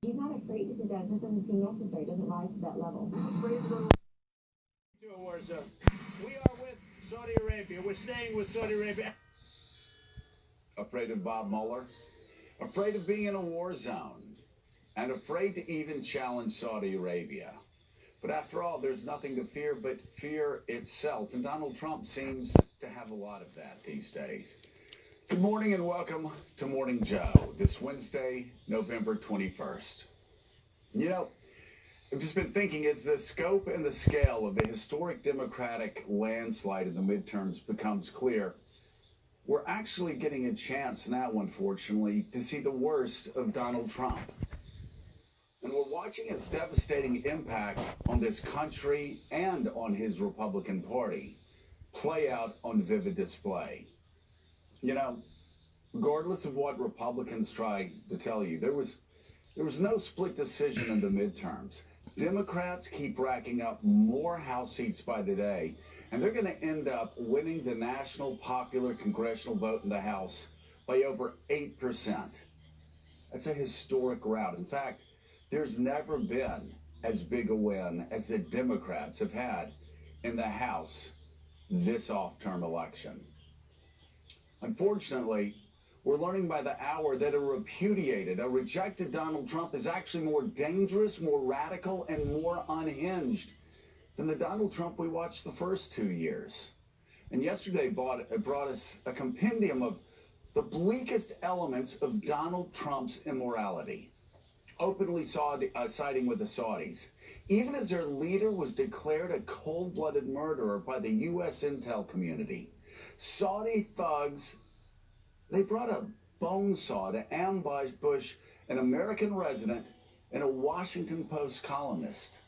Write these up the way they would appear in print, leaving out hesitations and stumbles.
He's not afraid to sit down. It just doesn't seem necessary. It doesn't rise to that level. To a war zone. We are with Saudi Arabia. We're staying with Saudi Arabia. Afraid of Bob Mueller? Afraid of being in a war zone? And afraid to even challenge Saudi Arabia? But after all, there's nothing to fear but fear itself. And Donald Trump seems to have a lot of that these days. Good morning and welcome to Morning Joe, this Wednesday, November 21st. You know, I've just been thinking, as the scope and the scale of the historic Democratic landslide in the midterms becomes clear, we're actually getting a chance now, unfortunately, to see the worst of Donald Trump. And we're watching his devastating impact on this country and on his Republican Party play out on vivid display. You know, regardless of what Republicans try to tell you, there was no split decision in the midterms. Democrats keep racking up more House seats by the day, and they're going to end up winning the national popular congressional vote in the House by over 8%. That's a historic rout. In fact, there's never been as big a win as the Democrats have had in the House this off-term election. Unfortunately, we're learning by the hour that a rejected Donald Trump is actually more dangerous, more radical, and more unhinged than the Donald Trump we watched the first 2 years. And yesterday brought us a compendium of the bleakest elements of Donald Trump's immorality, openly siding with the Saudis, even as their leader was declared a cold-blooded murderer by the U.S. intel community. Saudi thugs, they brought a bone saw to ambush an American resident and a Washington Post columnist.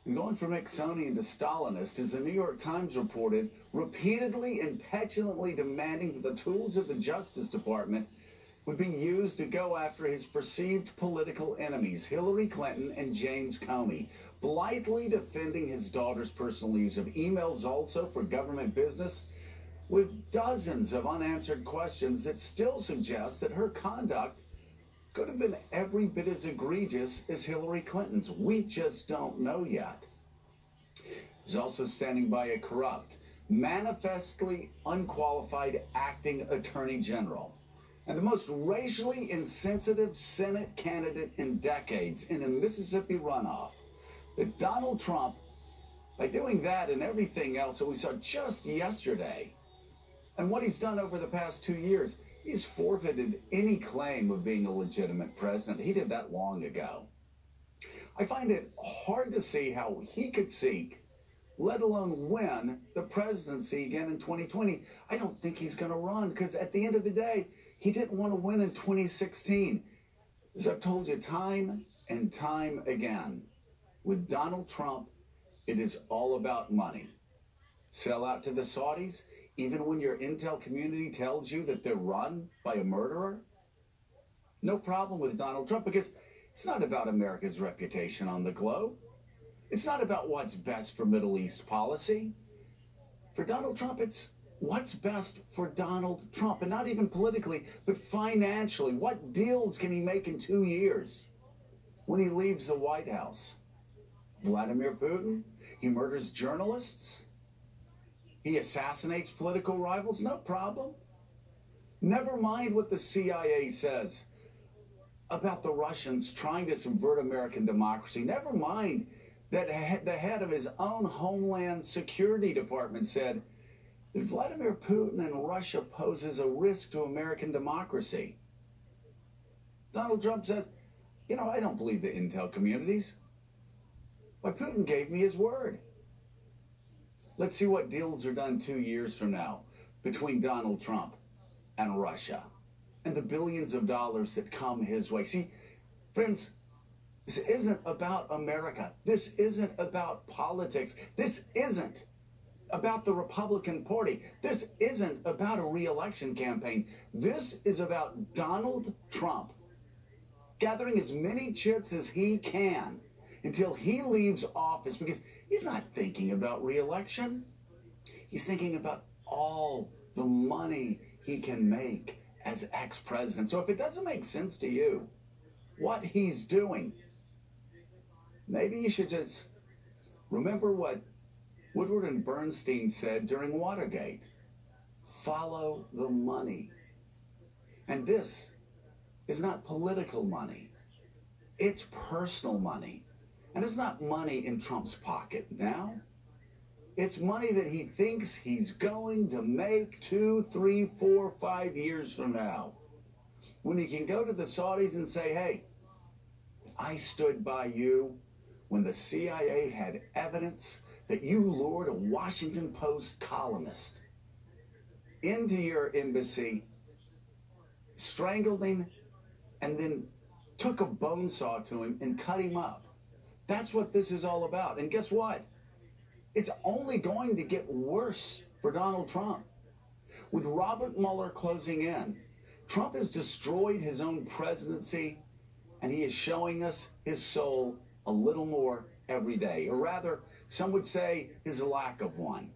And going from Nixonian to Stalinist, as the New York Times reported, repeatedly and petulantly demanding that the tools of the Justice Department would be used to go after his perceived political enemies, Hillary Clinton and James Comey, blithely defending his daughter's personal use of emails also for government business, with dozens of unanswered questions that still suggest that her conduct could have been every bit as egregious as Hillary Clinton's. We just don't know yet. He's also standing by a corrupt, manifestly unqualified acting attorney general, and the most racially insensitive Senate candidate in decades in a Mississippi runoff. That Donald Trump, by doing that and everything else that we saw just yesterday, and what he's done over the past 2 years, he's forfeited any claim of being a legitimate president. He did that long ago. I find it hard to see how he could seek, let alone win, the presidency again in 2020. I don't think he's going to run, because at the end of the day, he didn't want to win in 2016. As I've told you time and time again, with Donald Trump, it is all about money. Sell out to the Saudis, even when your intel community tells you that they're run by a murderer? No problem with Donald Trump, because it's not about America's reputation on the globe. It's not about what's best for Middle East policy. For Donald Trump, it's what's best for Donald Trump, and not even politically, but financially. What deals can he make in 2 years when he leaves the White House? Vladimir Putin? He murders journalists? He assassinates political rivals? No problem. Never mind what the CIA says about the Russians trying to subvert American democracy. Never mind that the head of his own Homeland Security Department said that Vladimir Putin and Russia poses a risk to American democracy. Donald Trump says, I don't believe the intel communities. Why, Putin gave me his word. Let's see what deals are done 2 years from now between Donald Trump and Russia and the billions of dollars that come his way. See, friends, this isn't about America. This isn't about politics. This isn't about the Republican Party. This isn't about a re-election campaign. This is about Donald Trump gathering as many chits as he can until he leaves office, because he's not thinking about re-election. He's thinking about all the money he can make as ex-president. So if it doesn't make sense to you, what he's doing. Maybe you should just remember what Woodward and Bernstein said during Watergate. Follow the money. And this is not political money. It's personal money. And it's not money in Trump's pocket now. It's money that he thinks he's going to make 2, 3, 4, 5 years from now. When he can go to the Saudis and say, hey, I stood by you when the CIA had evidence that you lured a Washington Post columnist into your embassy, strangled him, and then took a bone saw to him and cut him up. That's what this is all about. And guess what? It's only going to get worse for Donald Trump. With Robert Mueller closing in, Trump has destroyed his own presidency, and he is showing us his soul a little more every day. Or rather, some would say his lack of one.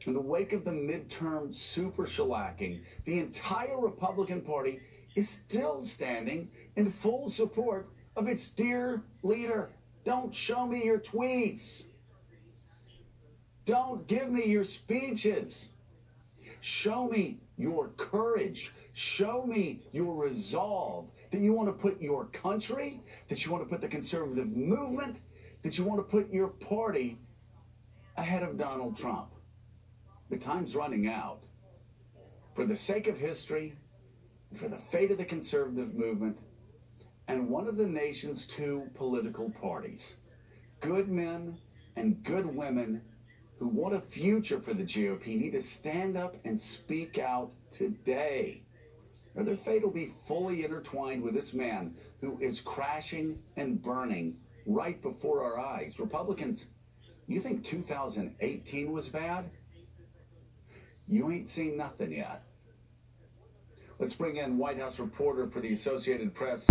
In the wake of the midterm super shellacking, the entire Republican Party is still standing in full support of its dear leader. Don't show me your tweets. Don't give me your speeches. Show me your courage. Show me your resolve that you want to put your country, that you want to put the conservative movement, that you want to put your party ahead of Donald Trump. The time's running out. For the sake of history, for the fate of the conservative movement, and one of the nation's 2 political parties, good men and good women who want a future for the GOP need to stand up and speak out today, or their fate will be fully intertwined with this man who is crashing and burning right before our eyes. Republicans, you think 2018 was bad? You ain't seen nothing yet. Let's bring in White House reporter for the Associated Press,